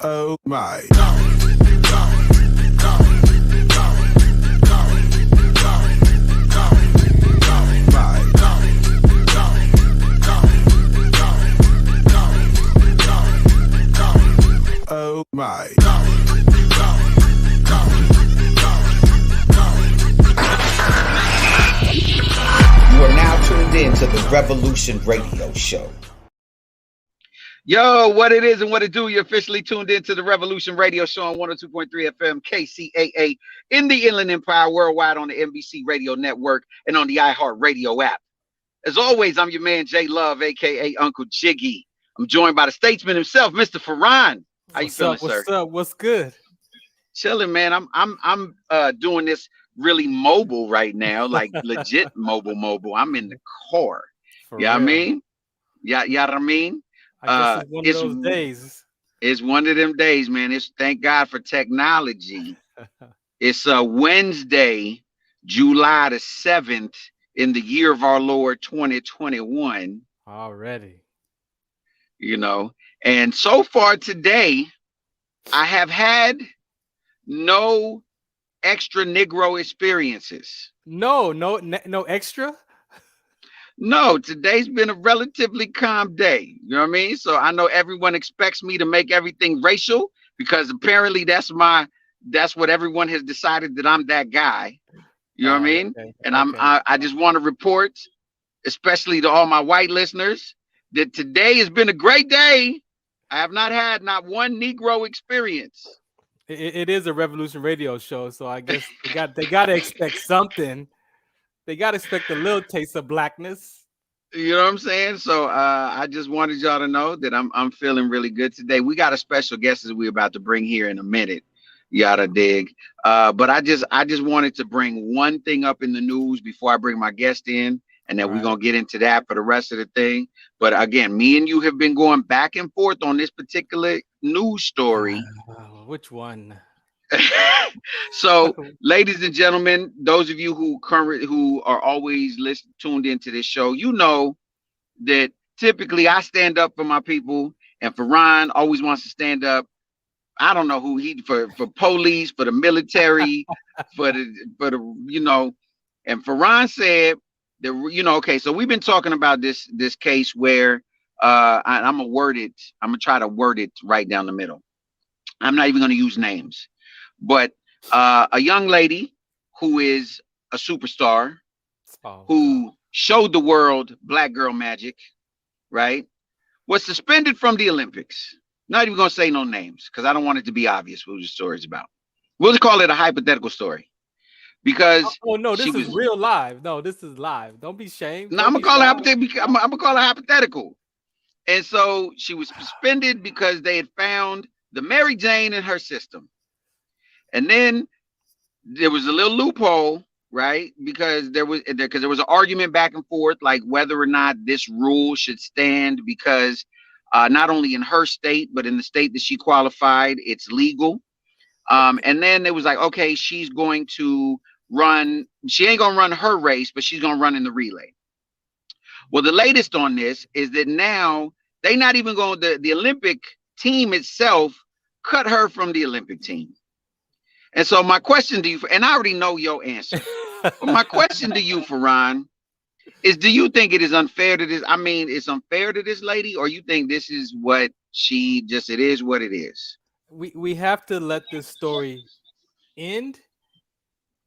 Oh my. Oh my. You are now tuned in to the Revolution Radio Show. Yo, what it is and what it do? You're officially tuned into the Revolution Radio Show on 102.3 FM KCAA in the Inland Empire, worldwide on the NBC Radio Network and on the iHeartRadio app. As always, I'm your man J Love, aka Uncle Jiggy. I'm joined by the statesman himself, Mr. Farron. How you feeling, sir? What's up? What's good? Chilling, man. I'm doing this really mobile right now, like legit mobile. I'm in the car. I mean? Yeah, I mean? I guess it's one of those days. It's one of them days, man. It's thank God for technology. It's a Wednesday, July the 7th, in the year of our Lord 2021. Already. You know, and so far today, I have had no extra Negro experiences. No extra? No, today's been a relatively calm day. You know what I mean? So I know everyone expects me to make everything racial because apparently that's what everyone has decided, that I'm that guy. You know what I mean? Okay, and I just want to report, especially to all my white listeners, that today has been a great day. I have not had not one Negro experience. It is a Revolution Radio show, so I guess they got to expect something. They got to expect a little taste of blackness. You know what I'm saying? So I just wanted y'all to know that I'm feeling really good today. We got a special guest that we're about to bring here in a minute. Yada dig. But I just wanted to bring one thing up in the news before I bring my guest in, and then we're going to get into that for the rest of the thing. But again, me and you have been going back and forth on this particular news story. Which one? So, ladies and gentlemen, those of you who are always tuned into this show, you know that typically I stand up for my people, and Farron always wants to stand up. I don't know who for police, for the military, for the you know. And Farron said that, you know, okay, so we've been talking about this case where I'm gonna try to word it right down the middle. I'm not even gonna use names. But a young lady who is a superstar, who showed the world black girl magic, right, was suspended from the Olympics. Not even going to say no names because I don't want it to be obvious who the story is about. We'll just call it a hypothetical story. Because this is real live. No, this is live. Don't be shamed. No, I'm gonna call it hypothetical. I'm gonna call it hypothetical. And so she was suspended because they had found the Mary Jane in her system. And then there was a little loophole, right? Because there was an argument back and forth, like whether or not this rule should stand, because not only in her state, but in the state that she qualified, it's legal. And then it was like, okay, she's going to run. She ain't going to run her race, but she's going to run in the relay. Well, the latest on this is that now they not even going to, the Olympic team itself cut her from the Olympic team. And so my question to you, and I already know your answer, but my question to you, Farron, is do you think it is unfair to this? I mean, it's unfair to this lady, or you think this is what it is what it is? We have to let this story end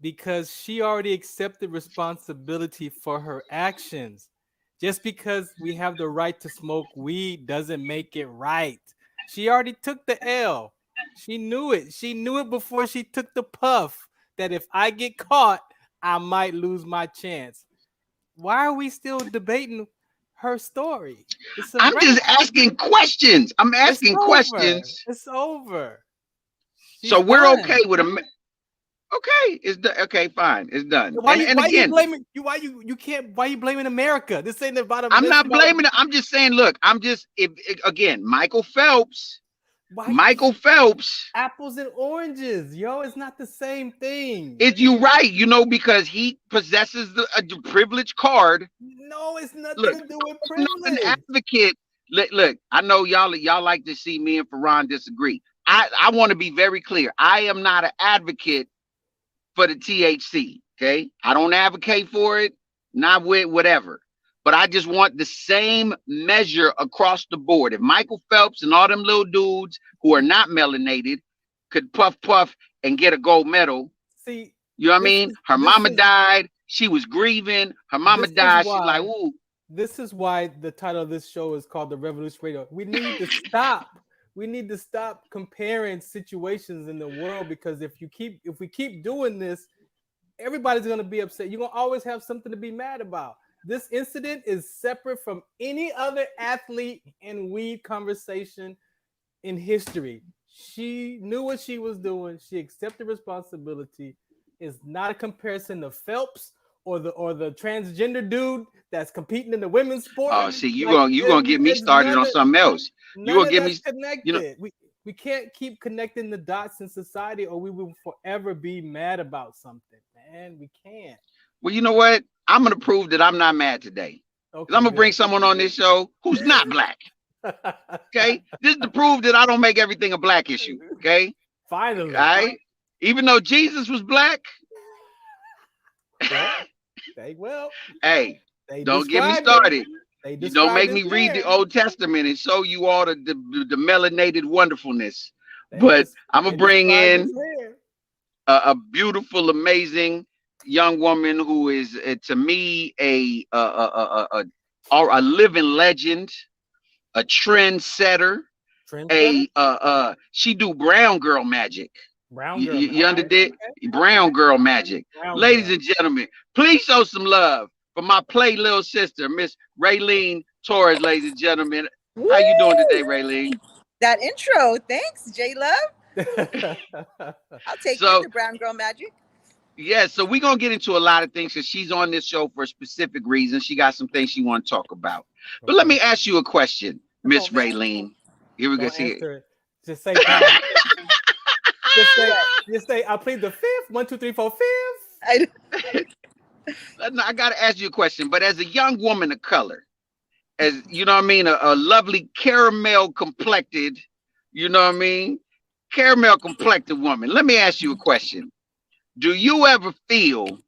because she already accepted responsibility for her actions. Just because we have the right to smoke weed doesn't make it right. She already took the L. She knew it. She knew it before she took the puff, that if I get caught, I might lose my chance. Why are we still debating her story? I'm just asking questions. I'm asking questions. It's over. So we're done. Okay with a. Okay, it's done. Okay, fine, it's done. Why you blaming you? Why you blaming America? This ain't about. I'm not blaming it. I'm just saying. Look, again, Michael Phelps. Apples and oranges, yo. It's not the same thing. You right, because he possesses a privilege card. No, it's nothing to do with privilege. I'm not an advocate. Look, I know y'all like to see me and Farron disagree. I want to be very clear. I am not an advocate for the THC. Okay, I don't advocate for it. Not with whatever. But I just want the same measure across the board. If Michael Phelps and all them little dudes who are not melanated could puff and get a gold medal, see, you know what I mean? Her mama died. She was grieving. Her mama died. She's like, ooh. This is why the title of this show is called The Revolution Radio. We need to stop. We need to stop comparing situations in the world, because if we keep doing this, everybody's gonna be upset. You're gonna always have something to be mad about. This incident is separate from any other athlete and weed conversation in history. She knew what she was doing. She accepted responsibility. It's not a comparison to Phelps or the transgender dude that's competing in the women's sport. Oh, see, you're gonna get me started on something else. You're gonna get me connected. You know, we can't keep connecting the dots in society, or we will forever be mad about something, man. We can't. Well, you know what? I'm gonna prove that I'm not mad today. Okay, I'm gonna bring someone on this show who's not black. Okay, this is to prove that I don't make everything a black issue. Okay, finally, right? Even though Jesus was black. Well, hey, don't get me started. You don't make me read the Old Testament and show you all the melanated wonderfulness. But I'm gonna bring in a beautiful, amazing young woman who is, to me, a living legend, a trendsetter. She do brown girl magic. You understand? Okay. Brown girl magic. Ladies and gentlemen, please show some love for my play little sister, Miss Raylene Torres. Ladies and gentlemen, woo! How you doing today, Raylene? That intro, thanks, J Love. I'll take the brown girl magic. Yeah, so we're gonna get into a lot of things because she's on this show for a specific reason. She got some things she want to talk about. But let me ask you a question, Miss Raylene. Here we go. See it. Just say. Just say, I plead the fifth. 1, 2, 3, 4, fifth. I gotta ask you a question, but as a young woman of color, as you know what I mean, a lovely caramel complected, you know what I mean, caramel complected woman. Let me ask you a question. Do you ever feel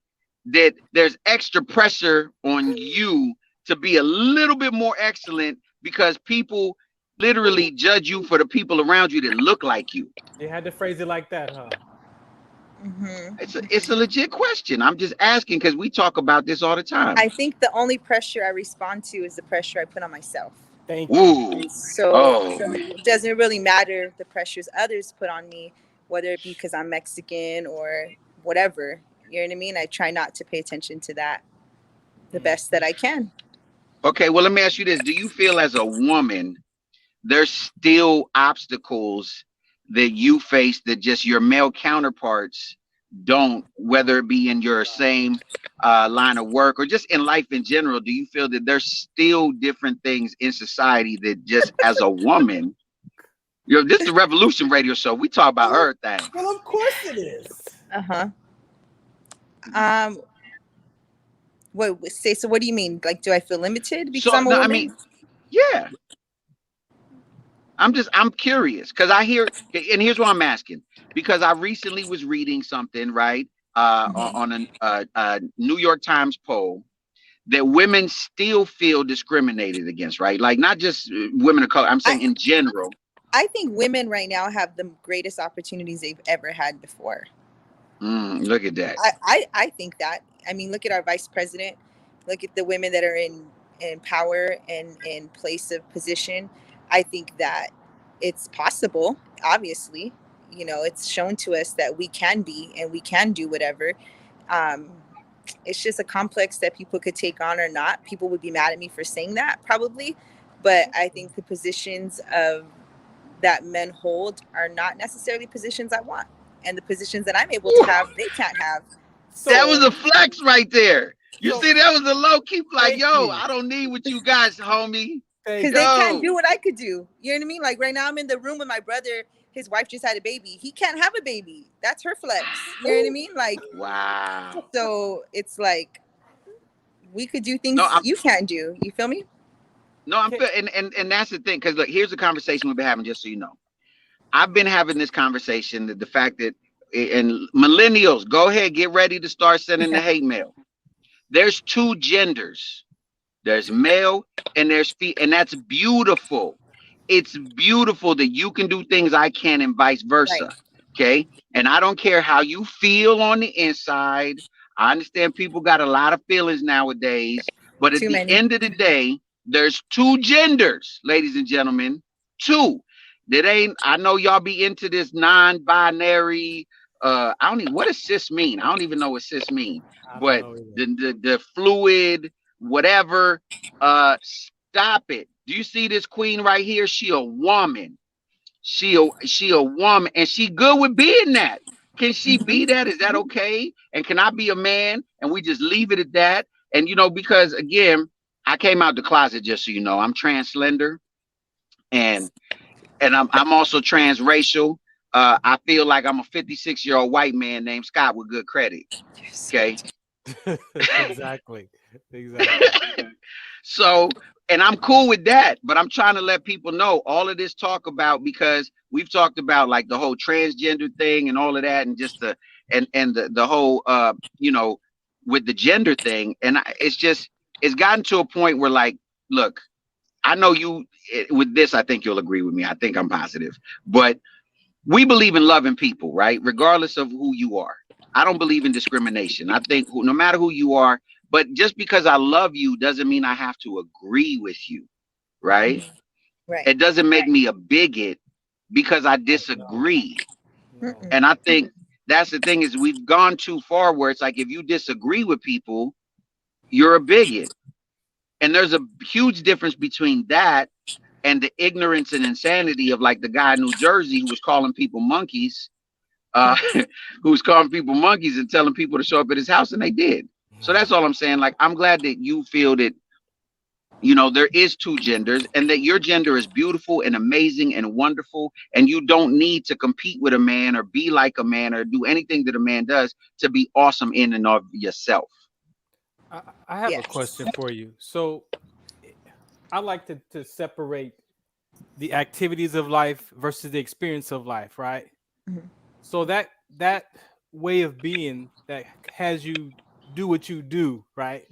that there's extra pressure on you to be a little bit more excellent because people literally judge you for the people around you that look like you? You had to phrase it like that, huh? Mm-hmm. It's a legit question. I'm just asking because we talk about this all the time. I think the only pressure I respond to is the pressure I put on myself. Thank you. Ooh. So it doesn't really matter the pressures others put on me, whether it be because I'm Mexican or whatever. You know what I mean? I try not to pay attention to that the best that I can. Okay, well, let me ask you this. Do you feel as a woman there's still obstacles that you face that just your male counterparts don't, whether it be in your same line of work or just in life in general? Do you feel that there's still different things in society that just as a woman, you know, this is the Revolution Radio Show. We talk about everything. Well, of course it is. So what do you mean? Like, do I feel limited because I'm a woman? I mean, yeah. I'm curious because I hear, and here's what I'm asking, because I recently was reading something, right, on a New York Times poll that women still feel discriminated against, right? Like not just women of color, I'm saying in general. I think women right now have the greatest opportunities they've ever had before. Look at that. I think that. I mean, look at our vice president. Look at the women that are in power and in place of position. I think that it's possible, obviously. You know, it's shown to us that we can be and we can do whatever. It's just a complex that people could take on or not. People would be mad at me for saying that, probably. But I think the positions that men hold are not necessarily positions I want. And the positions that I'm able to have, they can't have. So, that was a flex right there. You see, that was a low key, like, yo, I don't need what you guys, homie. Because they can't do what I could do. You know what I mean? Like right now I'm in the room with my brother. His wife just had a baby. He can't have a baby. That's her flex. You know what I mean? Like, wow. So it's like, we could do things you can't do. You feel me? No, I'm and that's the thing. Because look, here's the conversation we've been having, just so you know. I've been having this conversation that the fact that, and millennials, go ahead, get ready to start sending the hate mail. There's two genders. There's male and there's female, and that's beautiful. It's beautiful that you can do things I can and vice Right. versa. Okay. And I don't care how you feel on the inside. I understand people got a lot of feelings nowadays, but at Too the many. end of the day, there's two genders, ladies and gentlemen. Two. That ain't, I know y'all be into this non-binary. I don't even, what does cis mean? I don't even know what cis mean. I don't But know either. the fluid, whatever, stop it. Do you see this queen right here? She a woman. She a woman, and she good with being that. Can she be Mhm. that? Is that okay? And can I be a man? And we just leave it at that. And because again, I came out the closet, just so you know. I'm transgender, and I'm also transracial. I feel like I'm a 56-year-old white man named Scott with good credit. You're so Okay. Exactly. Exactly. So, and I'm cool with that, but I'm trying to let people know all of this talk about, because we've talked about like the whole transgender thing and all of that, and just the whole with the gender thing, and it's gotten to a point where, like, look, I know with this, I think you'll agree with me. I think I'm positive, but we believe in loving people, right? Regardless of who you are. I don't believe in discrimination. I think no matter who you are, but just because I love you doesn't mean I have to agree with you, right? Mhm. Right. It doesn't make me a bigot because I Oh, no. disagree. No. And I think that's the thing, is we've gone too far where it's like, if you disagree with people, you're a bigot. And there's a huge difference between that and the ignorance and insanity of, like, the guy in New Jersey who was calling people monkeys, uh, who was calling people monkeys and telling people to show up at his house, and they did. So that's all I'm saying. Like, I'm glad that you feel that, there is two genders, and that your gender is beautiful and amazing and wonderful, and you don't need to compete with a man or be like a man or do anything that a man does to be awesome in and of yourself. I have a Yes. question for you. So I like to separate the activities of life versus the experience of life, right? Mhm. So that way of being that has you do what you do, right?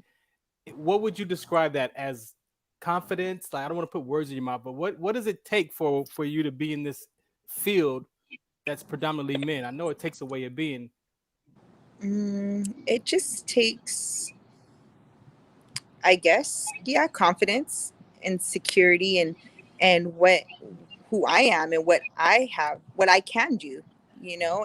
What would you describe that as? Confidence? Like, I don't want to put words in your mouth, but what does it take for you to be in this field that's predominantly men? I know it takes a way of being. It just takes, I guess, yeah, confidence and security, and what who I am and what I have, what I can do,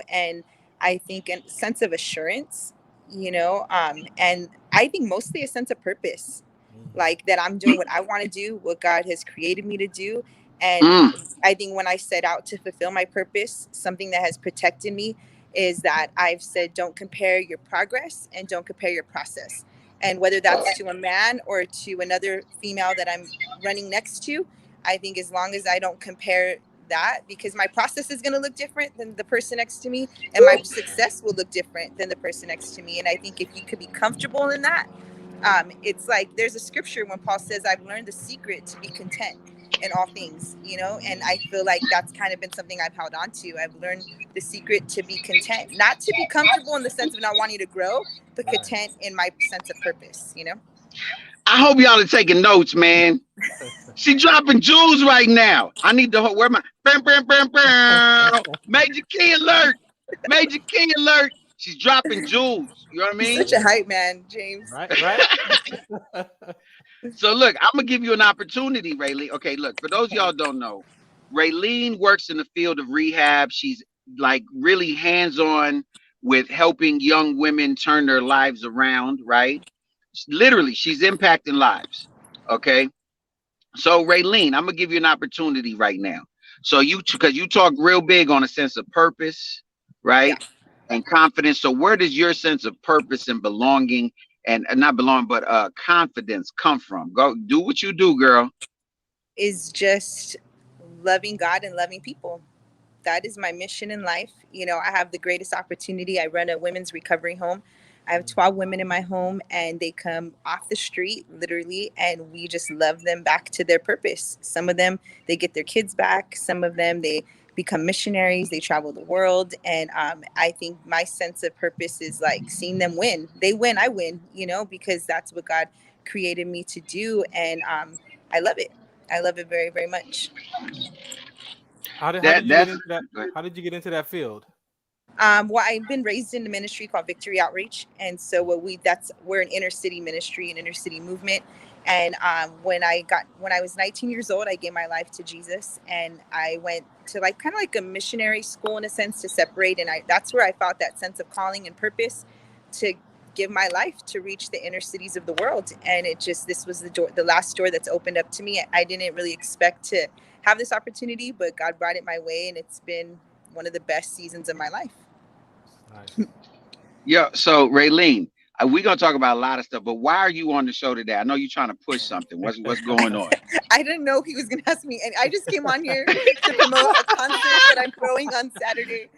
and I think a sense of assurance, and I think mostly a sense of purpose, Mhm. like that I'm doing what I want to do, what God has created me to do. And Mm, I think when I set out to fulfill my purpose, something that has protected me is that I've said, don't compare your progress and don't compare your process. And whether that's to a man or to another female that I'm running next to, I think as long as I don't compare that, because my process is going to look different than the person next to me, and my success will look different than the person next to me. And I think if you could be comfortable in that, it's like there's a scripture when Paul says, I've learned the secret to be content in all things, and I feel like that's kind of been something I've held on to. I've learned the secret to be content, not to be comfortable in the sense of not wanting to grow, but Right. content in my sense of purpose. I hope y'all are taking notes, man. She dropping jewels right now. I need to where my bam, bam, bam, bam. Major key alert. Major key alert. She's dropping jewels. You know what I He's mean? such a hype man, James. Right, right. So look, I'm gonna give you an opportunity, Raylene. Okay, look, for those of y'all don't know, Raylene works in the field of rehab. She's like really hands-on with helping young women turn their lives around, right? Literally, she's impacting lives. Okay. So Raylene, I'm gonna give you an opportunity right now. So because you talk real big on a sense of purpose, Yeah. right? And confidence. So where does your sense of purpose and belonging and not belong, but confidence come from? Go do what you do, girl. Is just loving God and loving people. That is my mission in life. I have the greatest opportunity. I run a women's recovery home. I have 12 women in my home, and they come off the street literally, and we just love them back to their purpose. Some of them, they get their kids back. Some of them, they become missionaries. They travel the world. And I think my sense of purpose is like seeing them win. They win, I win, you know, because that's what God created me to do. And I love it. I love it very, very much. How did you get That's into that? How did you get into that field? Well, I've been raised in a ministry called Victory Outreach, and so we're an inner city ministry, an inner city movement. And when I was 19 years old, I gave my life to Jesus, and I went to like kind of like a missionary school in a sense to separate, and that's where I felt that sense of calling and purpose to give my life to reach the inner cities of the world. And this was the last door that's opened up to me. I didn't really expect to have this opportunity, but God brought it my way, and it's been one of the best seasons of my life. Nice. Yeah. So Raylene, we're gonna talk about a lot of stuff, but why are you on the show today? I know you're trying to push something. What's going on? I didn't know he was going to ask me, and I just came on here to promote a concert that I'm throwing on Saturday,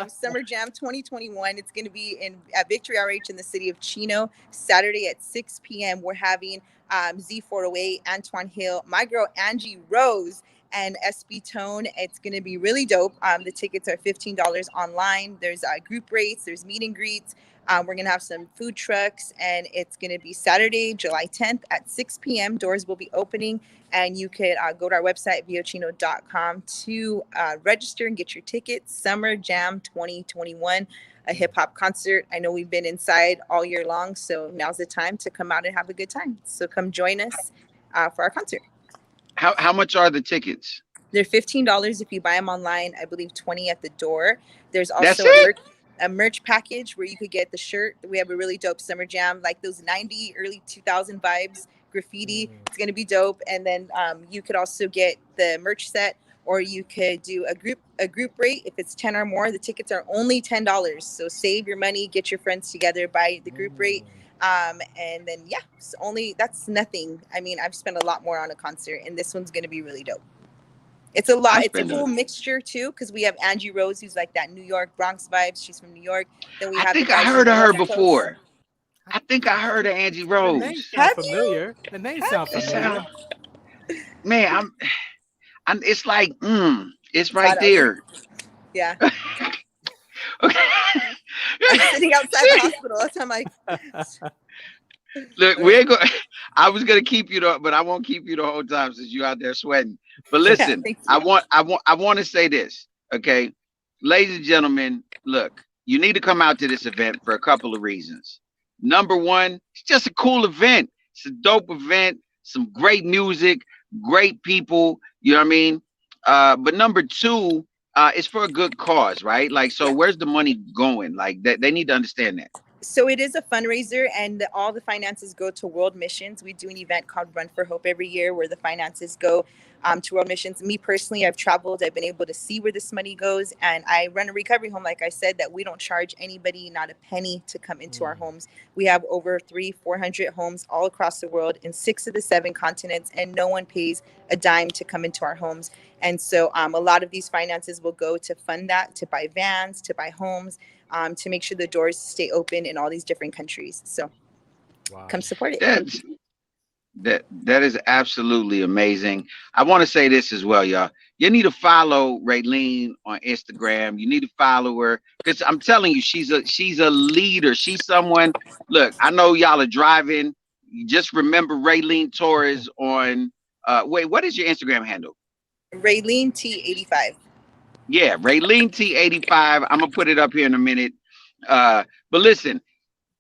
Summer Jam 2021. It's going to be at Victory RH in the city of Chino, Saturday at 6 p.m. We're having Z408, Antoine Hill, my girl Angie Rose, and SB Tone. It's going to be really dope. The tickets are $15 online. There's group rates, there's meet and greets. We're going to have some food trucks, and it's going to be Saturday, July 10th at 6 p.m. Doors will be opening, and you could go to our website, vochino.com, to register and get your tickets. Summer Jam 2021, a hip-hop concert. I know we've been inside all year long, so now's the time to come out and have a good time. So come join us for our concert. How much are the tickets? They're $15 if you buy them online. I believe $20 at the door. There's That's also it? a merch package where you could get the shirt. We have a really dope Summer Jam, like those 90, early 2000 vibes, graffiti. It's going to be dope. And then you could also get the merch set, or you could do a group rate. If it's 10 or more, the tickets are only $10. So save your money, get your friends together, buy the group rate. And then, yeah, that's nothing. I mean, I've spent a lot more on a concert, and this one's going to be really dope. It's a lot. It's a cool mixture too, because we have Angie Rose, who's like that New York Bronx vibes. She's from New York. Then we have I think I heard of her before. I think I heard of Angie Rose. The name sounds familiar. The name sounds familiar. Man, it's like, it's right there. Yeah. Okay. I'm sitting outside the hospital. That's how I'm like. Look, we're going. I was gonna keep you though, but I won't keep you the whole time since you're out there sweating. But listen, I want to say this, okay, ladies and gentlemen. Look, you need to come out to this event for a couple of reasons. Number one, it's just a cool event. It's a dope event. Some great music, great people. You know what I mean? But number two, it's for a good cause, right? Like, so where's the money going? Like, that they need to understand that. So it is a fundraiser, and all the finances go to World Missions. We do an event called Run for Hope every year where the finances go to World Missions. Me personally, I've traveled. I've been able to see where this money goes, and I run a recovery home, like I said, that we don't charge anybody, not a penny, to come into our homes. We have over 400 homes all across the world in 6 of the 7 continents, and no one pays a dime to come into our homes. And so a lot of these finances will go to fund that, to buy vans, to buy homes, to make sure the doors stay open in all these different countries. So come support it. That is absolutely amazing. I want to say this as well, y'all. You need to follow Raylene on Instagram. You need to follow her, because I'm telling you, she's a leader. She's someone. Look, I know y'all are driving. You just remember Raylene Torres on wait, what is your Instagram handle? Raylene T85. Yeah, Raylene T85. I'm gonna put it up here in a minute. But listen,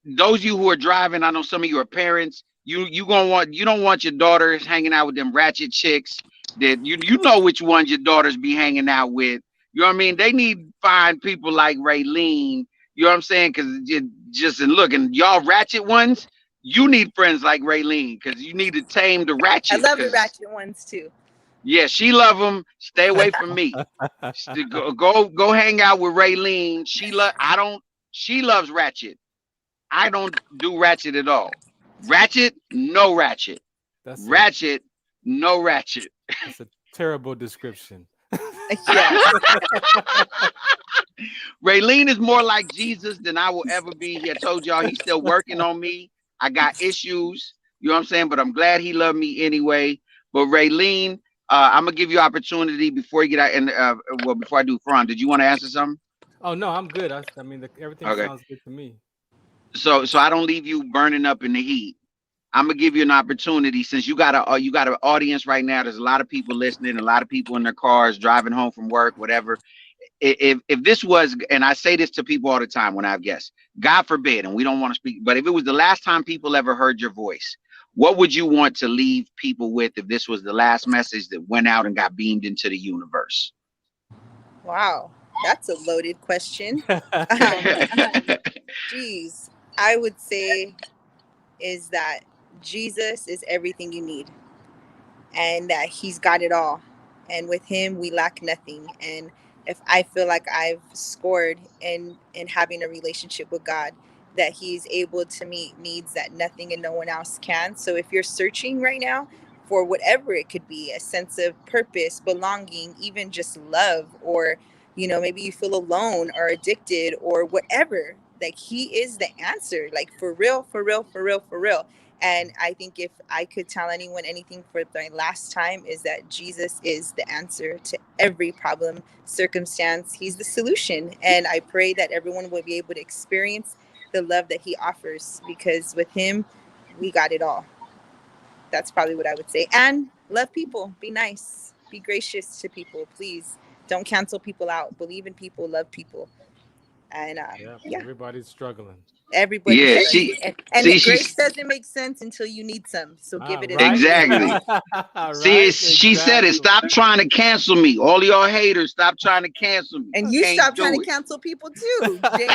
those of you who are driving, I know some of you are parents. You don't want your daughters hanging out with them ratchet chicks that you know which ones your daughters be hanging out with. You know what I mean? They need to find people like Raylene. You know what I'm saying? Because and y'all ratchet ones, you need friends like Raylene, because you need to tame the ratchet. I love the ratchet ones too. Yeah, she love them. Stay away from me. Go hang out with Raylene. She loves ratchet. I don't do ratchet at all. Ratchet, no ratchet. Ratchet, no ratchet. That's a terrible description. Raylene is more like Jesus than I will ever be. He told y'all he's still working on me. I got issues, you know what I'm saying? But I'm glad he loved me anyway. But Raylene, I'm gonna give you opportunity before you get out. And well, before I do, Farron, did you want to answer something? Oh no, I'm good. I mean, everything Okay. sounds good to me. So I don't leave you burning up in the heat. I'm gonna give you an opportunity since you got an audience right now. There's a lot of people listening, a lot of people in their cars driving home from work, whatever. If this was, and I say this to people all the time when I have guests, God forbid, and we don't want to speak, but if it was the last time people ever heard your voice, what would you want to leave people with if this was the last message that went out and got beamed into the universe? Wow, that's a loaded question. Um, Geez, I would say is that Jesus is everything you need, and that he's got it all, and with him we lack nothing. And if I feel like I've scored in having a relationship with God, that he's able to meet needs that nothing and no one else can. So if you're searching right now for whatever it could be, a sense of purpose, belonging, even just love, or maybe you feel alone or addicted or whatever, like he is the answer, like for real, for real, for real, for real. And I think if I could tell anyone anything for the last time, is that Jesus is the answer to every problem, circumstance. He's the solution. And I pray that everyone will be able to experience the love that he offers, because with him, we got it all. That's probably what I would say. And love people, be nice, be gracious to people, please. Don't cancel people out. Believe in people, love people. And Yeah, yeah, everybody's struggling. everybody's Yeah, struggling. And see, grace doesn't make sense until you need some. So give it as Right? much as you exactly. need. See, Right? she said it. Exactly. Stop trying to cancel me. All y'all haters, stop trying to cancel me. And You you can't stop trying to do it. cancel people too, James.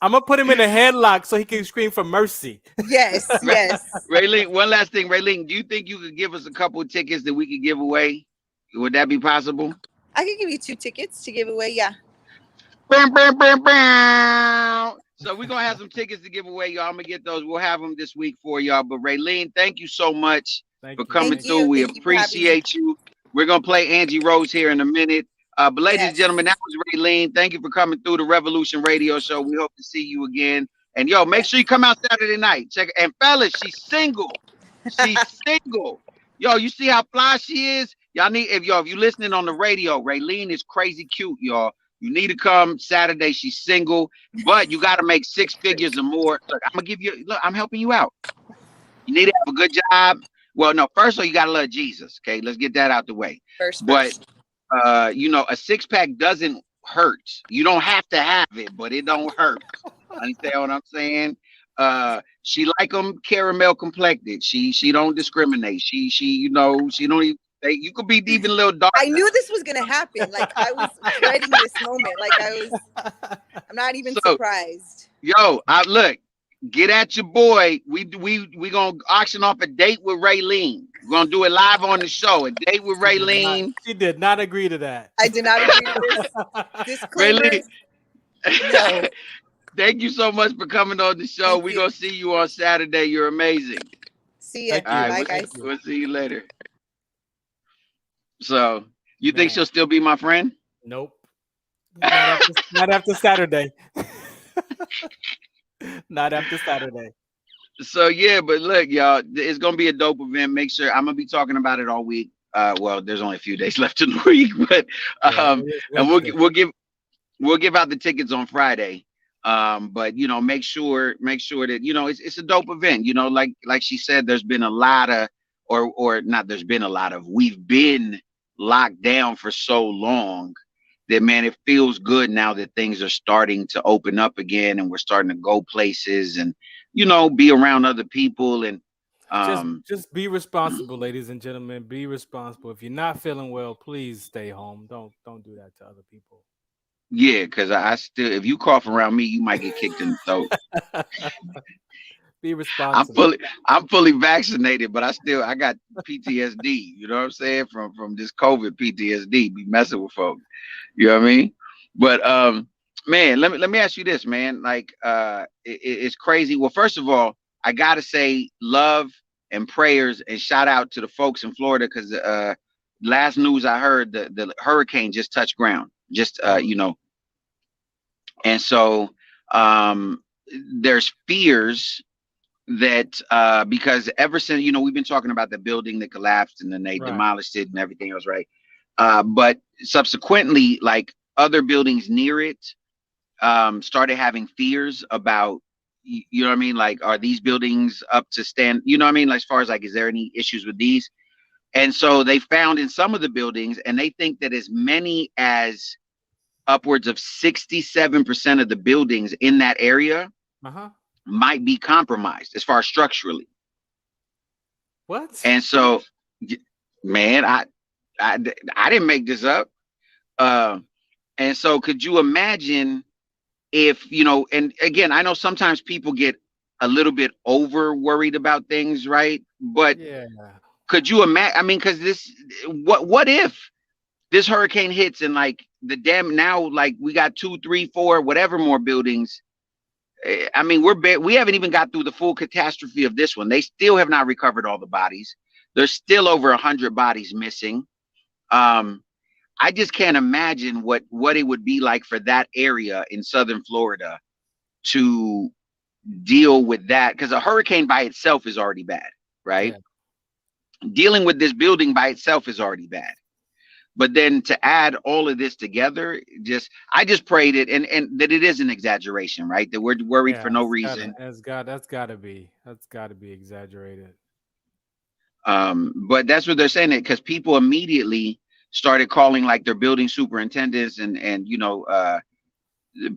I'm gonna put him in a headlock so he can scream for mercy. Yes, yes. Raylene, one last thing, Raylene, do you think you could give us a couple of tickets that we could give away? Would that be possible? I could give you 2 tickets to give away. Yeah. Bam, bam, bam, bam. So we're gonna have some tickets to give away, y'all. I'm gonna get those. We'll have them this week for y'all. But Raylene, thank you so much Thank for you. coming Thank Thank through. you. We Thank you for having me. appreciate you. We're gonna play Angie Rose here in a minute. But ladies and Yes. gentlemen, that was Raylene. Thank you for coming through the Revolution Radio Show. We hope to see you again. And yo, make sure you come out Saturday night. Check it. And fellas, she's single. She's single. Yo, you see how fly she is? Y'all need if you listening on the radio, Raylene is crazy cute, y'all. You need to come Saturday. She's single, but you got to make 6 figures or more. Look, I'm gonna give you. Look, I'm helping you out. You need to have a good job. Well, no, first of all, you gotta love Jesus. Okay, let's get that out the way. First. But a 6-pack doesn't hurt. You don't have to have it, but it don't hurt. Understand what I'm saying? She like them caramel complected. She don't discriminate. She she don't even. You could be even a little dark. I knew this was gonna happen. Like I was dreading this moment. Like I'm not even surprised. Yo, look, get at your boy. We gonna auction off a date with Raylene. We're gonna do it live on the show. A date with Raylene. She did not agree to that. I did not agree to this. Disclaimer. Raylene. No. Thank you so much for coming on the show. Thank We're you. gonna see you on Saturday. You're amazing. See ya. Thank you. All Bye, right, guys. we'll see you later. So you think Man. she'll still be my friend? Nope. Not after Saturday. Not after Saturday. So yeah, but look, y'all, it's gonna be a dope event. Make sure I'm gonna be talking about it all week. Well, there's only a few days left in the week, but and we'll give out the tickets on Friday. But make sure that it's a dope event. Like she said, there's been a lot of or not. There's been a lot of. We've been locked down for so long that, man, it feels good now that things are starting to open up again and we're starting to go places and be around other people and just be responsible, ladies and gentlemen. Be responsible. If you're not feeling well, please stay home. Don't do that to other people. Yeah, because I still, if you cough around me, you might get kicked in the throat. Be responsible. I'm fully vaccinated, but I got PTSD. You know what I'm saying? From this COVID PTSD, be messing with folks. You know what I mean? But man, let me ask you this, man. Like it's crazy. Well, first of all, I gotta say love and prayers and shout out to the folks in Florida because last news I heard the hurricane just touched ground. And so there's fears that because ever since, we've been talking about the building that collapsed and then they Right. demolished it and everything else, right? But subsequently, like other buildings near it started having fears about, you know what I mean? Like, are these buildings up to stand? You know what I mean? Like, as far as like, is there any issues with these? And so they found in some of the buildings, and they think that as many as upwards of 67% of the buildings in that area might be compromised as far as structurally. What? And so, man, I didn't make this up. And so could you imagine if, and again, I know sometimes people get a little bit over worried about things, right? But yeah, could you imagine? I mean, because what if this hurricane hits and like the dam now, like we got 2, 3, 4, whatever more buildings. I mean, we haven't even got through the full catastrophe of this one. They still have not recovered all the bodies. There's still over 100 bodies missing. I just can't imagine what it would be like for that area in southern Florida to deal with that, because a hurricane by itself is already bad, right? Yeah. Dealing with this building by itself is already bad. But then to add all of this together, I just prayed it and that it is an exaggeration, right? That we're worried for no reason. That's gotta be exaggerated. But that's what they're saying, it because people immediately started calling like their building superintendents and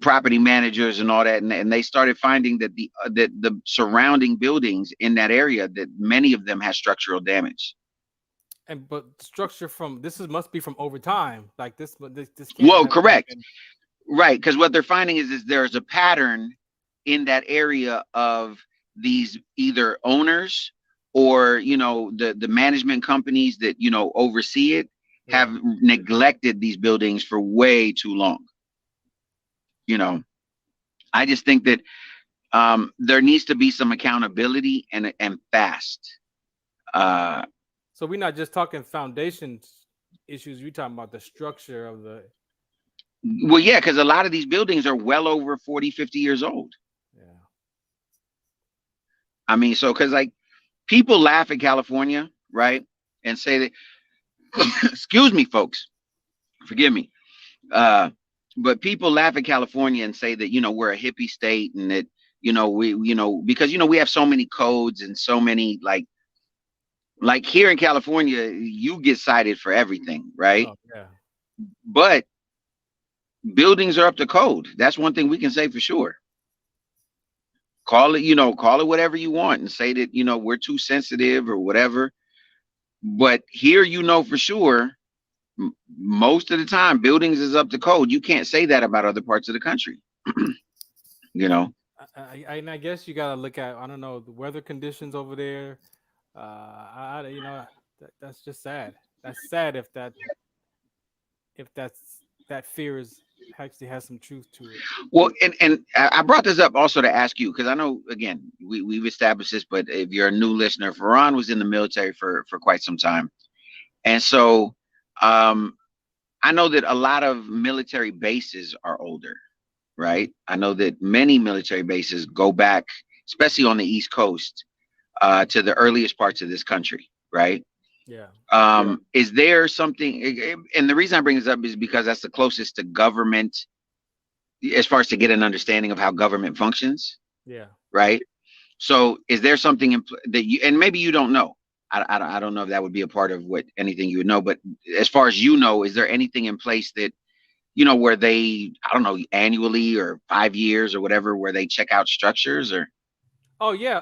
property managers and all that, and they started finding that the surrounding buildings in that area, that many of them had structural damage. But structure must be from over time, like this can't. Well, correct, right? Because what they're finding is there's a pattern in that area of these either owners or the management companies that oversee it have neglected these buildings for way too long. I just think that there needs to be some accountability and fast. So we're not just talking foundations issues. You're talking about the structure of the. Well, yeah, because a lot of these buildings are well over 40, 50 years old. Yeah. I mean, so because like people laugh at California, right? And say that, excuse me, folks, forgive me. But people laugh at California and say that, we're a hippie state and that, because, we have so many codes and so many like here in California, you get cited for everything, right? Oh, yeah. But buildings are up to code. That's one thing we can say for sure. Call it whatever you want and say that, we're too sensitive or whatever. But here, for sure, most of the time, buildings is up to code. You can't say that about other parts of the country. I guess you got to look at, I don't know, the weather conditions over there. That's just sad. That's sad if that fear actually has some truth to it. Well, and I brought this up also to ask you, because I know, again, we've established this, but if you're a new listener, Farron was in the military for quite some time. And so I know that a lot of military bases are older, right? I know that many military bases go back, especially on the East Coast, to the earliest parts of this country, right? Yeah. Is there something, and the reason I bring this up is because that's the closest to government as far as to get an understanding of how government functions. Yeah. Right. So is there something that you, and maybe you don't know, I don't know if that would be a part of anything you would know, but as far as is there anything in place that, where they, I don't know, annually or 5 years or whatever, where they check out structures or? Oh yeah.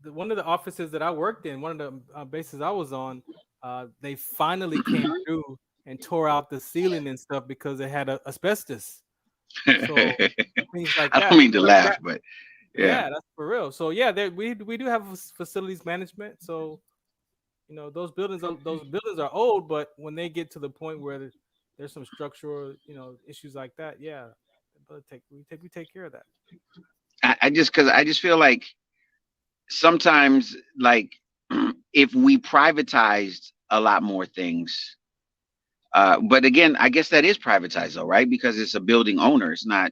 One of the offices that I worked in, one of the bases I was on, they finally came through and tore out the ceiling and stuff because it had asbestos. So things like that. I don't mean to laugh, but yeah, that's for real. So yeah, we do have facilities management. So those buildings are old, but when they get to the point where there's some structural issues like that, yeah, we take care of that. I just feel like sometimes, like, if we privatized a lot more things, but again, I guess that is privatized though, right? Because it's a building owner. It's not,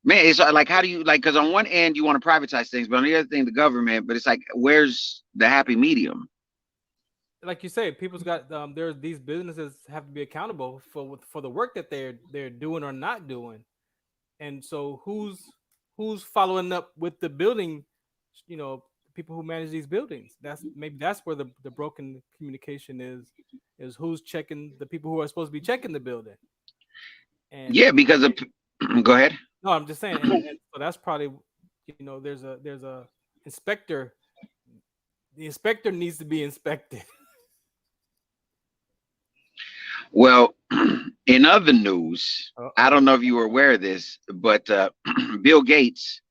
Man, it's like, how do you like? Because on one end you want to privatize things, but on the other thing, the government. But it's like, where's the happy medium? Like you say, people's got there's these businesses have to be accountable for the work that they're doing or not doing, and so who's following up with the building, you know, people who manage these buildings. That's where the broken communication is who's checking the people who are supposed to be checking the building. And Yeah, because of go ahead. no, I'm just saying, and so that's probably, you know, there's a inspector. The inspector needs to be inspected. Well, in other news, Uh-oh. I don't know if you were aware of this, but Bill Gates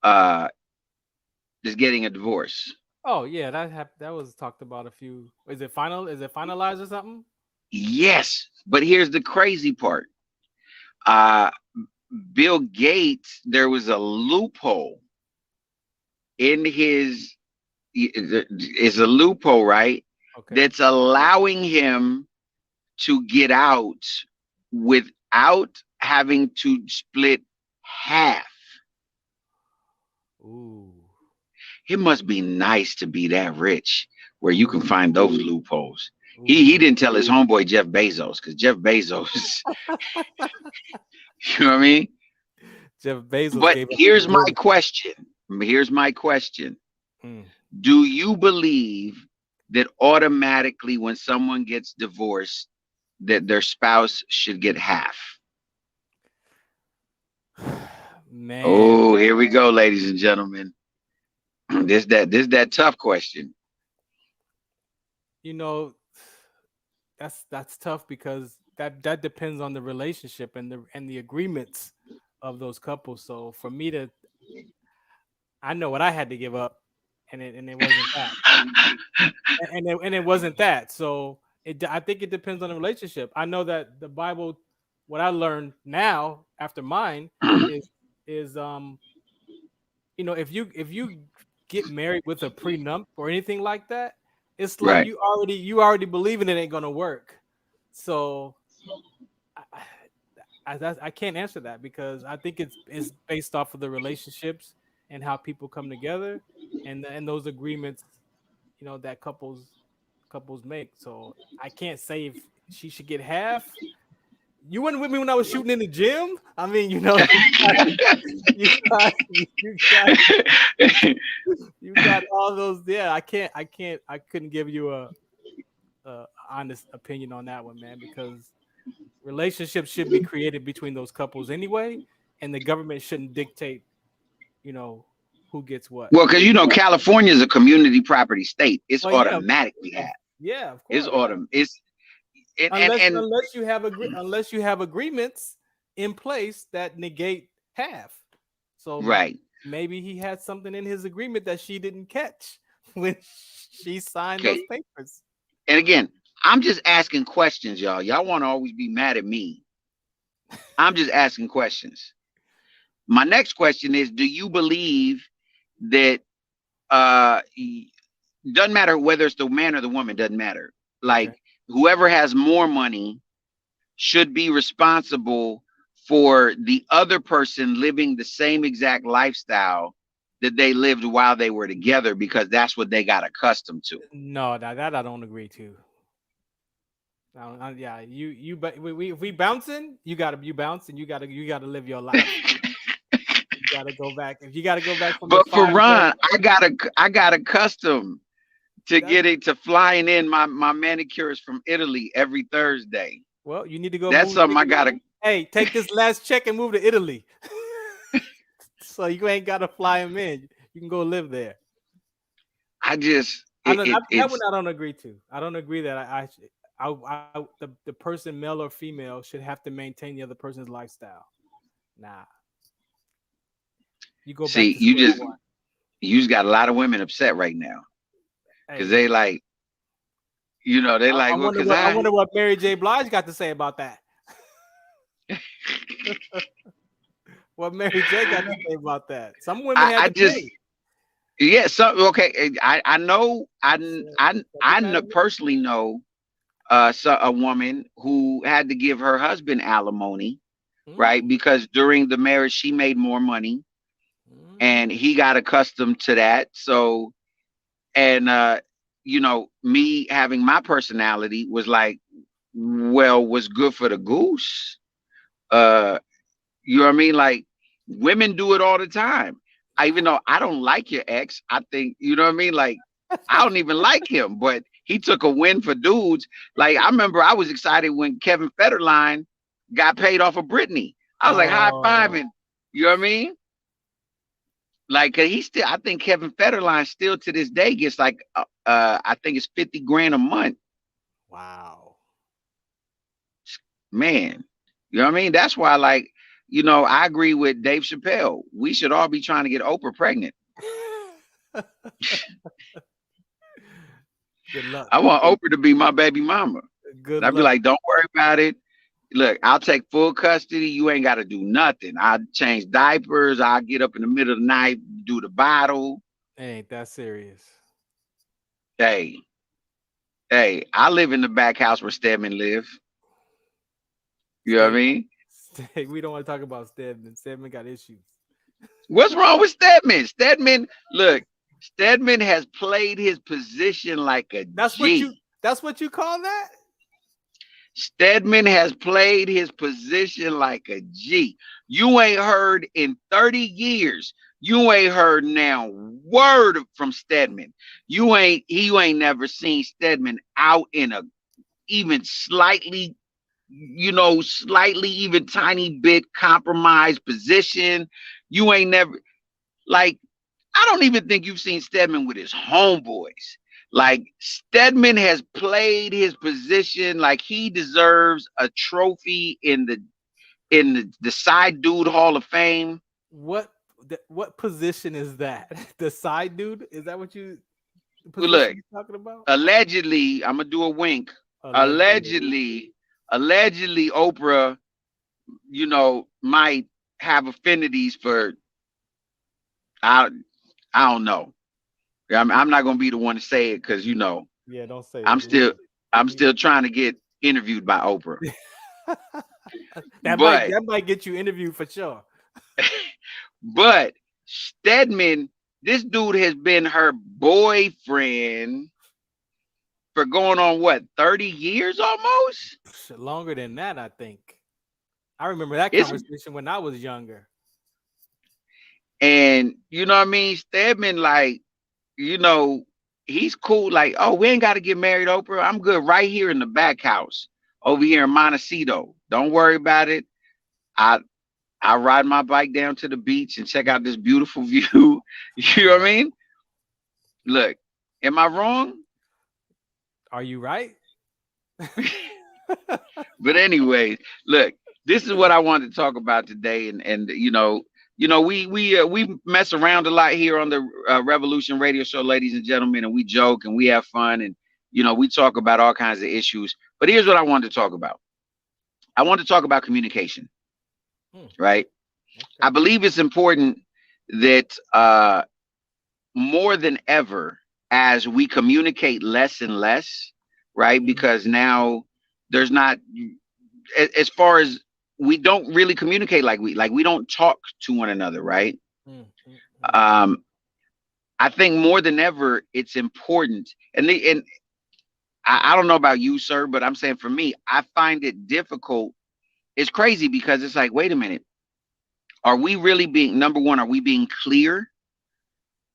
is getting a divorce. Oh yeah, that was talked about a few. Is it finalized or something? Yes, but here's the crazy part. Bill Gates, there was a loophole in his, is a loophole, right? Okay. That's allowing him to get out without having to split half. Ooh. It must be nice to be that rich where you can find those loopholes. He didn't tell his homeboy Jeff Bezos, because Jeff Bezos, you know what I mean? Jeff Bezos. But here's my question. Here's my question. Do you believe that automatically when someone gets divorced, that their spouse should get half? Man. Oh, here we go, ladies and gentlemen. This that tough question. You know, that's tough because that depends on the relationship and the agreements of those couples. So for me to, I know what I had to give up, and it wasn't that, and it wasn't that. So I think it depends on the relationship. I know that the Bible, what I learned now after mine is you know, if you get married with a prenup or anything like that, it's like Right. you already believe in it ain't gonna work. So I can't answer that because I think it's based off of the relationships and how people come together and those agreements, you know, that couples make. So I can't say if she should get half. You weren't with me when I was shooting in the gym. I mean, you know, you got all those. Yeah, I couldn't give you a honest opinion on that one, man, because relationships should be created between those couples anyway, and the government shouldn't dictate, you know, who gets what. Well, because you know, California is a community property state. It's Well, yeah, automatically half. Yeah, of course. Unless you have agreements in place that negate half. So right. Maybe he had something in his agreement that she didn't catch when she signed those papers. And again, I'm just asking questions, y'all. Y'all want to always be mad at me. I'm just asking questions. My next question is, do you believe that doesn't matter whether it's the man or the woman, doesn't matter. Like whoever has more money should be responsible for the other person living the same exact lifestyle that they lived while they were together, because that's what they got accustomed to. No, that I don't agree to. Yeah, if we bouncing, you bounce and you gotta live your life. You gotta go back. If you gotta go back from but for Ron, I got accustomed to flying in my manicures from Italy every Thursday. Well, you need to go. That's something I gotta. Hey, take this last check and move to Italy. So you ain't gotta fly him in. You can go live there. That one I don't agree to. I don't agree that the person, male or female, should have to maintain the other person's lifestyle. Nah. You go back. See, you just got a lot of women upset right now because they like, you know, they like. I wonder what Mary J. Blige got to say about that. What Mary J. got to say about that? Some women have to pay. Yeah. So okay, I know. I personally know a woman who had to give her husband alimony right? Because during the marriage, she made more money and he got accustomed to that. So, and, you know, me having my personality was like, well, what's good for the goose? Uh, you know what I mean? Like women do it all the time. Even though I don't like your ex, I think, you know what I mean? Like, I don't even like him, but he took a win for dudes. Like, I remember I was excited when Kevin Federline got paid off of Britney. I was like high Oh, fiving. You know what I mean? Like, 'cause he still, I think Kevin Federline still to this day gets like, I think it's 50 grand a month. wow. Man, you know what I mean? That's why, like, you know, I agree with Dave Chappelle. We should all be trying to get Oprah pregnant. Good luck. I want Oprah to be my baby mama. Good I'd be luck. like, don't worry about it. Look, I'll take full custody. You ain't got to do nothing. I change diapers. I'll get up in the middle of the night, do the bottle. Ain't that serious? Hey, hey, I live in the back house where Stedman live. You know what I Stedman, mean? we don't want to talk about Stedman. Stedman got issues. What's wrong with Stedman? Stedman, look, Stedman has played his position like a That's what you. G. That's what you call that? Stedman has played his position like a G. You ain't heard in 30 years. You ain't heard now word from Stedman. You ain't never seen Stedman out in a even slightly, you know, slightly even tiny bit compromised position. You ain't never like I don't even think you've seen Stedman with his homeboys. Like Stedman has played his position like he deserves a trophy in the side dude Hall of Fame. What what position is that? The side dude? Is that what you the Well, position look, you're talking about? allegedly, I'm gonna do a wink. Allegedly. Allegedly, Oprah, you know, might have affinities for I I don't know. I'm not gonna be the one to say it because you know Yeah, don't say I'm it. still I'm We- still trying to get interviewed by Oprah. But that might get you interviewed for sure. but Stedman, this dude has been her boyfriend for going on what 30 years almost. Shit, longer than that, I think. I remember that It's conversation when I was younger. and you know what I mean. Stedman, like you know, he's cool. Like oh, we ain't got to get married, Oprah. I'm good right here in the back house over here in Montecito. Don't worry about it. I I ride my bike down to the beach and check out this beautiful view. You know what I Yeah. mean? Look, am I wrong? Are you right? But anyway, look, this is what I wanted to talk about today, and we mess around a lot here on the Revolution Radio Show, ladies and gentlemen, and we joke and we have fun, and we talk about all kinds of issues. But here's what I wanted to talk about. I want to talk about communication, right? I Okay. believe it's important that more than ever, as we communicate less and less, right? Mhm. Because now there's not as far as we don't really communicate like we don't talk to one another, right? Mm, mm, mm. Um, I think more than ever it's important, and I don't know about you, sir, but I'm saying for me, I find it difficult. It's crazy because it's like, wait a minute, are we really being number one? Are we being clear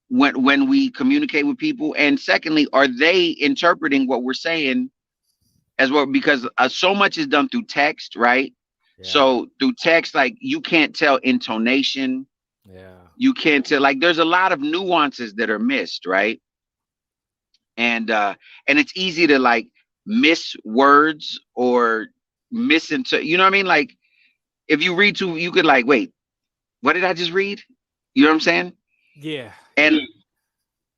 when we communicate with people? And secondly, are they interpreting what we're saying as well? Because so much is done through text, right? Yeah. So through text, like you can't tell intonation. Yeah. You can't tell like there's a lot of nuances that are missed, right? And it's easy to like miss words or misinterpret. You know what I mean? Like if you read too, you could like, wait, what did I just read? You know what I'm saying? Yeah. And Yeah.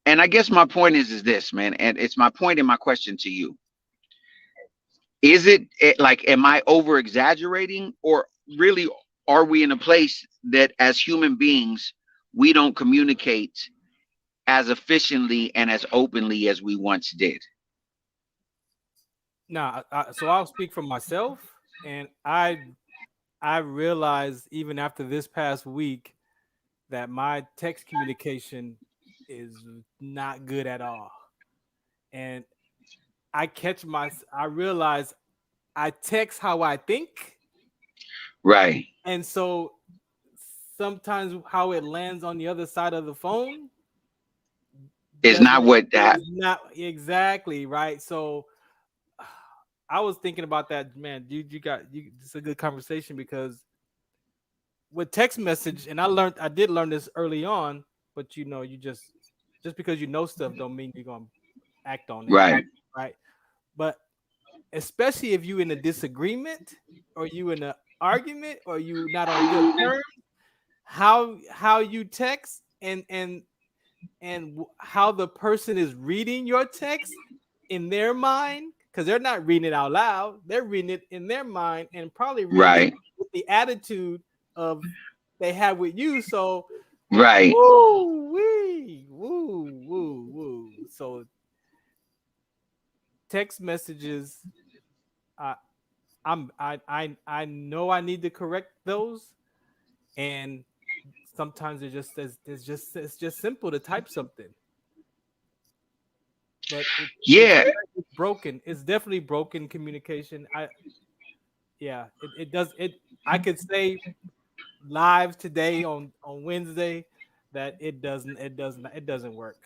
and I guess my point is this, man, and it's my point and my question to you. Is it like, am I over exaggerating, or really are we in a place that as human beings, we don't communicate as efficiently and as openly as we once did? Now, so I'll speak for myself, and I I realized even after this past week that my text communication is not good at all. And I realize I text how I think. Right. And so sometimes how it lands on the other side of the phone It's not doesn't what that. is not exactly right. So I was thinking about that, man. It's a good conversation because with text message, and I did learn this early on, but you just because you know stuff don't mean you're gonna act on it, Right. right? But especially if you in a disagreement or you in an argument or you not on good terms, how you text and how the person is reading your text in their mind, because they're not reading it out loud, they're reading it in their mind and probably reading it Right. with the attitude of they have with you. So Right. woo wee woo woo woo. So text messages, I I know I need to correct those, and sometimes it's just simple to type something, but Yeah. it's broken. It's definitely broken communication. It does it. I could say live today on Wednesday that it doesn't work.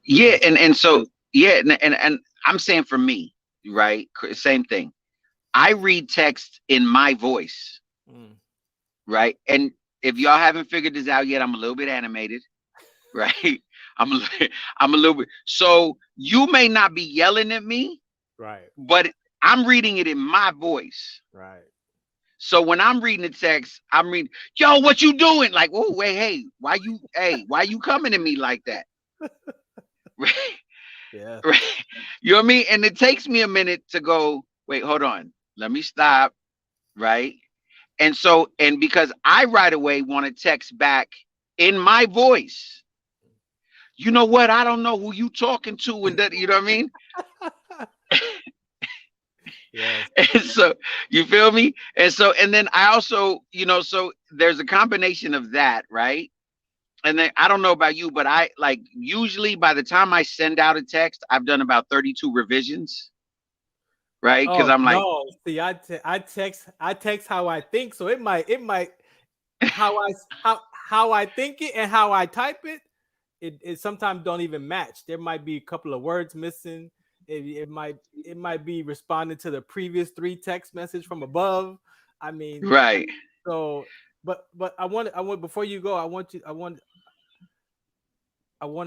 It Yeah. doesn't. And so yeah, and I'm saying for me, right? Same thing. I read text in my voice, Mm. right? And if y'all haven't figured this out yet, I'm a little bit animated, right? I'm a, I'm a little bit. So you may not be yelling at me, Right, but I'm reading it in my voice. right. So when I'm reading the text, I'm reading, yo, what you doing? Like, oh, wait, why you coming to me like that? Right? Yeah. Right? You know what I mean? And it takes me a minute to go, wait, hold on. Let me stop. Right. And so, and because I right away want to text back in my voice, you know what? I don't know who you talking to. And that, you know what I mean? Yes. And so you feel me? And so, and then I also, so there's a combination of that, right? And then I don't know about you, but I like usually by the time I send out a text, I've done about 32 revisions, right? Because Oh I'm like, no! See, I text how I think, so it might how I how I think it and how I type it. It sometimes don't even match. There might be a couple of words missing. It might be responding to the previous three text message from above. I mean, right. so but I want before you go, I want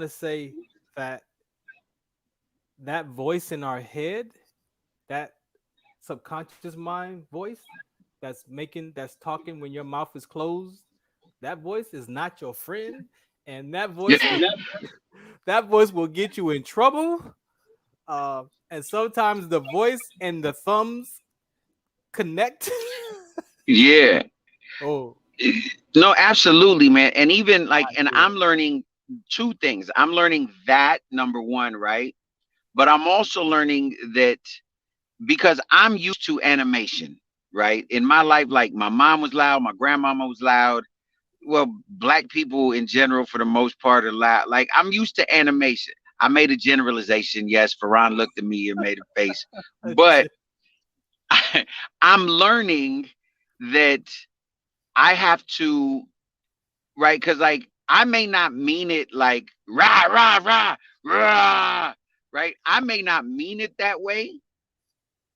to say that that voice in our head, that subconscious mind voice that's talking when your mouth is closed, that voice is not your friend, and that voice will get you in trouble. And sometimes the voice and the thumbs connect. Yeah. Oh, No, absolutely, man. And even like, not and good. I'm learning two things. I'm learning that number one, right? But I'm also learning that because I'm used to animation, right? In my life, like my mom was loud, my grandmama was loud. Well, black people in general, for the most part, are loud. Like I'm used to animation. I made a generalization. Yes, Farron looked at me and made a face, but I'm learning that I have to, right? Because like I may not mean it like rah rah rah rah, right? I may not mean it that way,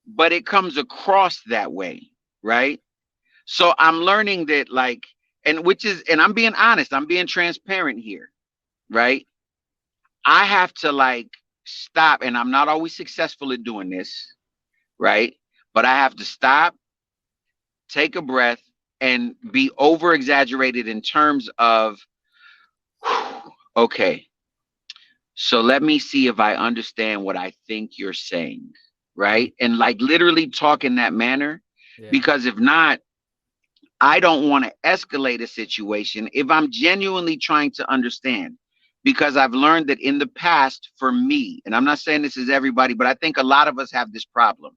but it comes across that way, right? So I'm learning that like, and which is, and I'm being honest, I'm being transparent here, right? I have to like stop, and I'm not always successful at doing this, right? But I have to stop, take a breath, and be over exaggerated in terms of, okay, so let me see if I understand what I think you're saying, Mm, right? And like literally talk in that manner, yeah. because if not, I don't want to escalate a situation if I'm genuinely trying to understand. Because I've learned that in the past, for me, and I'm not saying this is everybody, but I think a lot of us have this problem.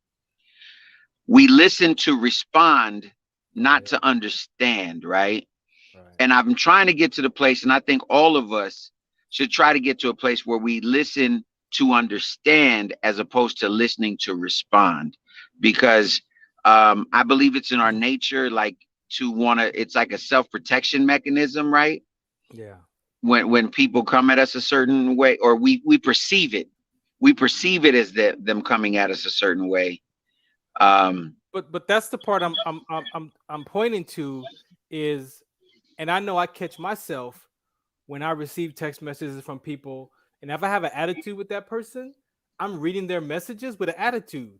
We listen to respond not to understand, right? Right. And I'm trying to get to the place, and I think all of us should try to get to a place where we listen to understand as opposed to listening to respond, because I believe it's in our nature, like to want to. It's like a self-protection mechanism, right? Yeah. When people come at us a certain way, or we perceive it, as them coming at us a certain way. But that's the part I'm pointing to is, and I know I catch myself when I receive text messages from people, and if I have an attitude with that person, I'm reading their messages with an attitude.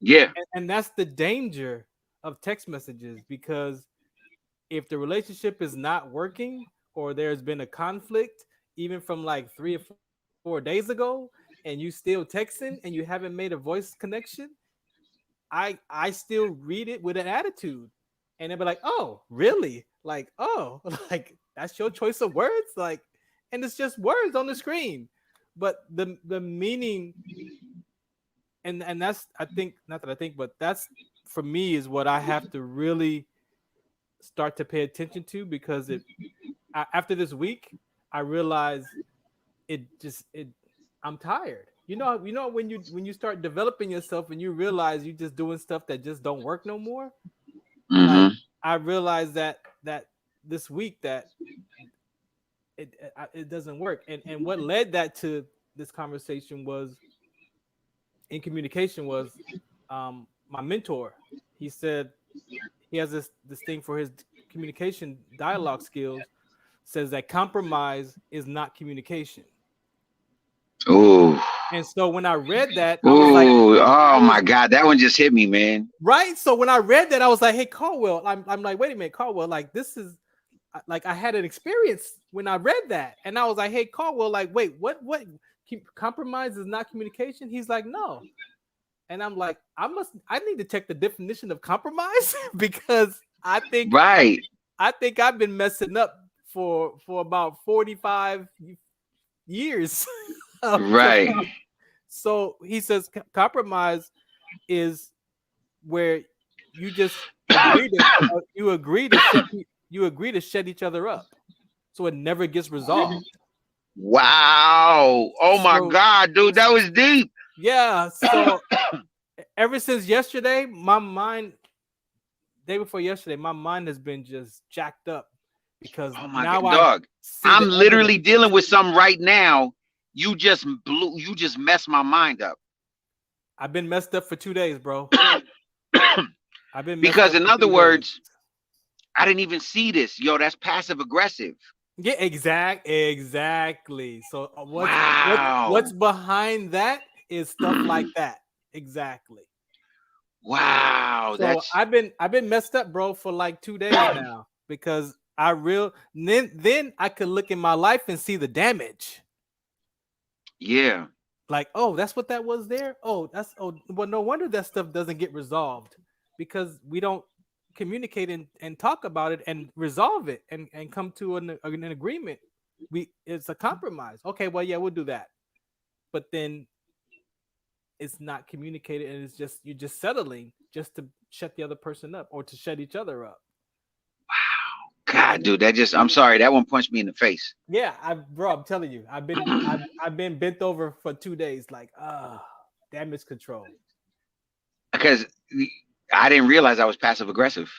Yeah. And that's the danger of text messages, because if the relationship is not working or there's been a conflict, even from like 3 or 4 days ago, and you still texting and you haven't made a voice connection, I still read it with an attitude, and they'll be like, "Oh, really? Like, oh, like that's your choice of words, like," and it's just words on the screen, but the meaning, and that's, I think, not that I think, but that's, for me, is what I have to really start to pay attention to, because after this week, I realize it I'm tired. When you start developing yourself and you realize you're just doing stuff that just don't work no more. Like, Mm-hmm. I realized that this week that it doesn't work. And what led that to this conversation was, in communication, was my mentor. He said he has this thing for his communication dialogue skills, says that compromise is not communication. Ooh. And so when I read that, I was like, Ooh. I Oh was my God, that one just hit me, man. right. So when I read that, I was like, hey, Caldwell, I'm like, wait a minute, Caldwell, like, this is like, I had an experience when I read that, and I was like, hey, Caldwell, like, wait, what compromise is not communication? He's like, no. And I'm like, I need to check the definition of compromise because I think Right. I've been messing up for about 45 years. Right. So he says compromise is where you just agree to you agree to shut each other up, so it never gets resolved. Wow. Oh my So God, dude, that was deep. yeah, so ever since yesterday, day before yesterday, my mind has been just jacked up, because Oh my now God, I dog. see I'm the literally evidence. dealing with something right now. You just messed my mind up. I've been messed up for 2 days, bro. I've been messed Because up in for other 2 days. words, I didn't even see this. Yo, that's passive aggressive. Yeah, exactly. So what's Wow. behind that is stuff like that. Exactly. Wow. So That's I've been messed up, bro, for like 2 days now, because then I could look in my life and see the damage. yeah. Like, oh, that's what that was there. Well, no wonder that stuff doesn't get resolved, because we don't communicate and talk about it and resolve it and come to an agreement. It's a compromise. Okay, well, yeah, we'll do that. But then it's not communicated, and you're just settling just to shut the other person up or to shut each other up. God, And dude, I'm sorry, that one punched me in the face. yeah, bro, I'm telling you, I've been bent over for 2 days, like, damage control. Because I didn't realize I was passive aggressive.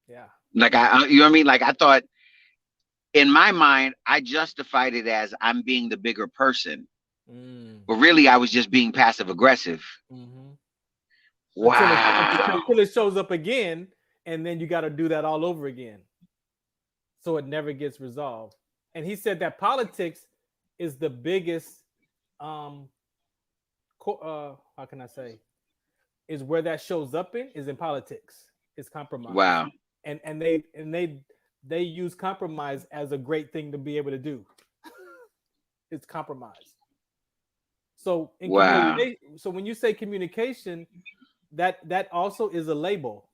Yeah. Like you know what I mean? Like I thought, in my mind, I justified it as I'm being the bigger person. But really, I was just being passive aggressive. Mm-hmm. Wow. Until it shows up again, and then you got to do that all over again, so it never gets resolved. And he said that politics is the biggest, how can I say, is where that shows up is in politics. It's compromise. Wow. And they use compromise as a great thing to be able to do. It's compromise. So Wow. so when you say communication, that also is a label,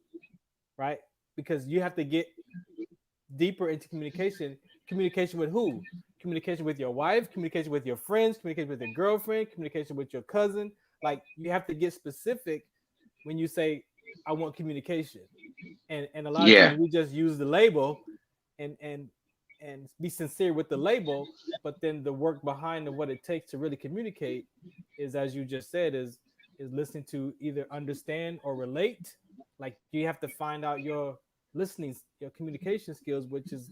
right? Because you have to get deeper into communication. Communication with who? Communication with your wife, communication with your friends, communication with your girlfriend, communication with your cousin. Like, you have to get specific when you say, I want communication. and a lot of times we just use the label and be sincere with the label, but then the work behind and what it takes to really communicate is, as you just said, is listening to either understand or relate. Like you have to find out your listening, your communication skills, which is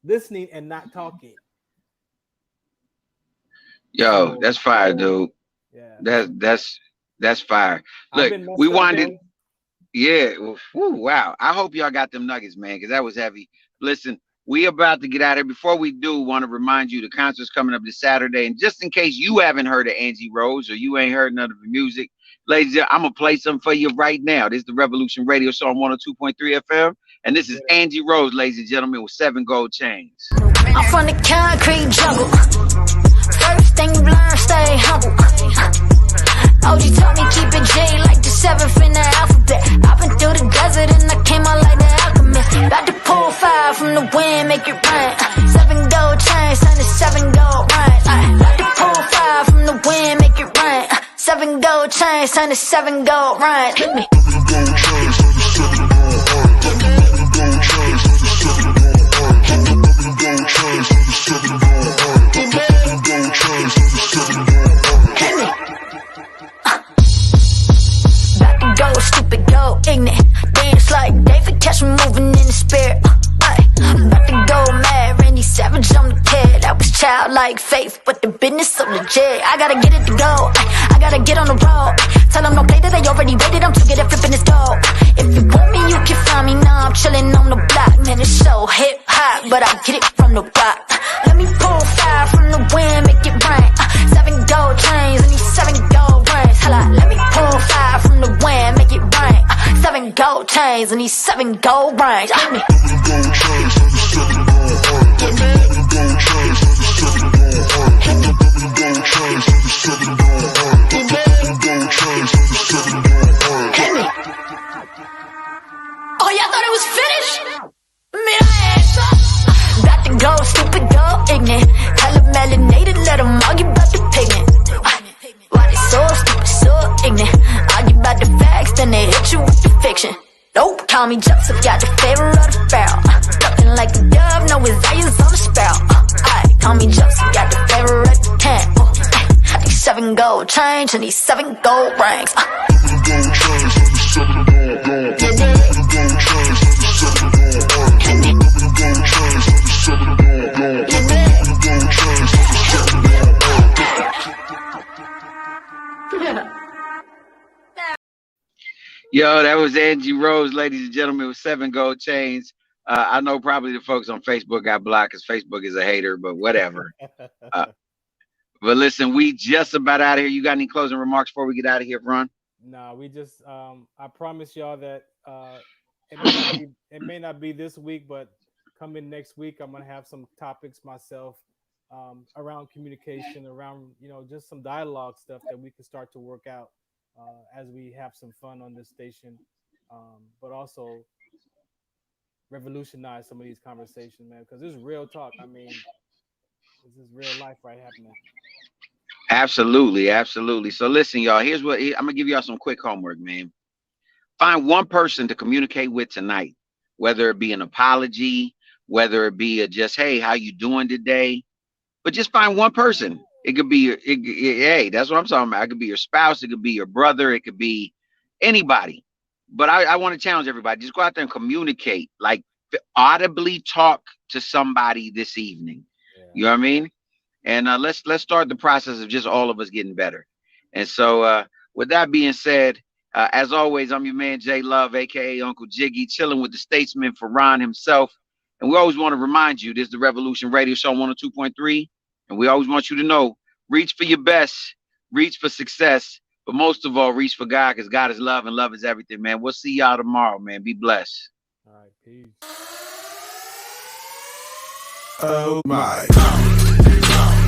listening and not talking. Yo, that's fire, dude. Yeah, that's fire. Look, we wanted. Yeah. Wow. I hope y'all got them nuggets, man, because that was heavy. Listen, we about to get out of here. Before we do, want to remind you the concert's coming up this Saturday. And just in case you haven't heard of Angie Rose or you ain't heard none of the music, ladies, I'm going to play something for you right now. This is the Revolution Radio Show on 102.3 FM. And this is Angie Rose, ladies and gentlemen, with 7 gold chains. I'm from the concrete jungle. First thing you learn, stay humble. OG taught me keep it J like the 7th in the alphabet. I've been through the desert and I came out like the alchemist. About to pull fire from the wind, make it rain. 7 gold chains, turn to 7 gold rings. About to pull fire from the wind, make it rain. 7 gold chains, turn to 7 gold rings. Hit me. Go stupid, go ignorant. Dance like David, catch me moving in the spirit. About to go mad, Randy Savage, I'm the kid. I was childlike faith, but the business so legit. I gotta get it to go, I gotta get on the road. Tell them no play that they already rated, I'm to get it flipping this dope. If you want me, you can find me now, I'm chilling on the block. Man, it's so hip hop, but I get it from the rock. Let me pull fire from the wind, make it rain. 7 gold chains and these 7 gold rings. Holla, let me pull fire from the wind, make it rain. 7 gold chains and these 7 gold rings. Hit me. Oh, y'all thought it was finished? Man, I ain't so. Got to go stupid, go ignorant. Hella melanated, let them argue about the pigment. Why they so stupid, so ignorant? Argue about the facts, then they hit you with the fiction. Nope, call me Joseph, got the favor of the pharaoh. Looking like a dove, no his eyes on the sparrow. Call me Joseph, got the favor of the tent. These 7 gold chains and these 7 gold rings. Yo, that was Angie Rose, ladies and gentlemen, with 7 gold chains. I know probably the folks on Facebook got blocked because Facebook is a hater, but whatever. But listen, we just about out of here. You got any closing remarks before we get out of here, Ron? No, we just, I promise y'all that it may not be this week, but coming next week, I'm going to have some topics myself around communication, around, just some dialogue stuff that we can start to work out as we have some fun on this station, but also revolutionize some of these conversations, man, because this is real talk. I mean, this is real life right happening. Absolutely, absolutely. So listen, y'all, here's what I'm gonna give y'all some quick homework, man. Find one person to communicate with tonight, whether it be an apology, whether it be a just, hey, how you doing today? But just find one person. It could be, hey, that's what I'm talking about. It could be your spouse. It could be your brother. It could be anybody. But I want to challenge everybody. Just go out there and communicate, like audibly talk to somebody this evening. Yeah. You know what I mean? And let's start the process of just all of us getting better. And so with that being said, as always, I'm your man, J Love, a.k.a. Uncle Jiggy, chilling with the statesman Farron himself. And we always want to remind you, this is the Revolution Radio Show 102.3. And we always want you to know, reach for your best, reach for success, but most of all, reach for God, because God is love and love is everything, man. We'll see y'all tomorrow, man. Be blessed. All right, peace. Oh, my God.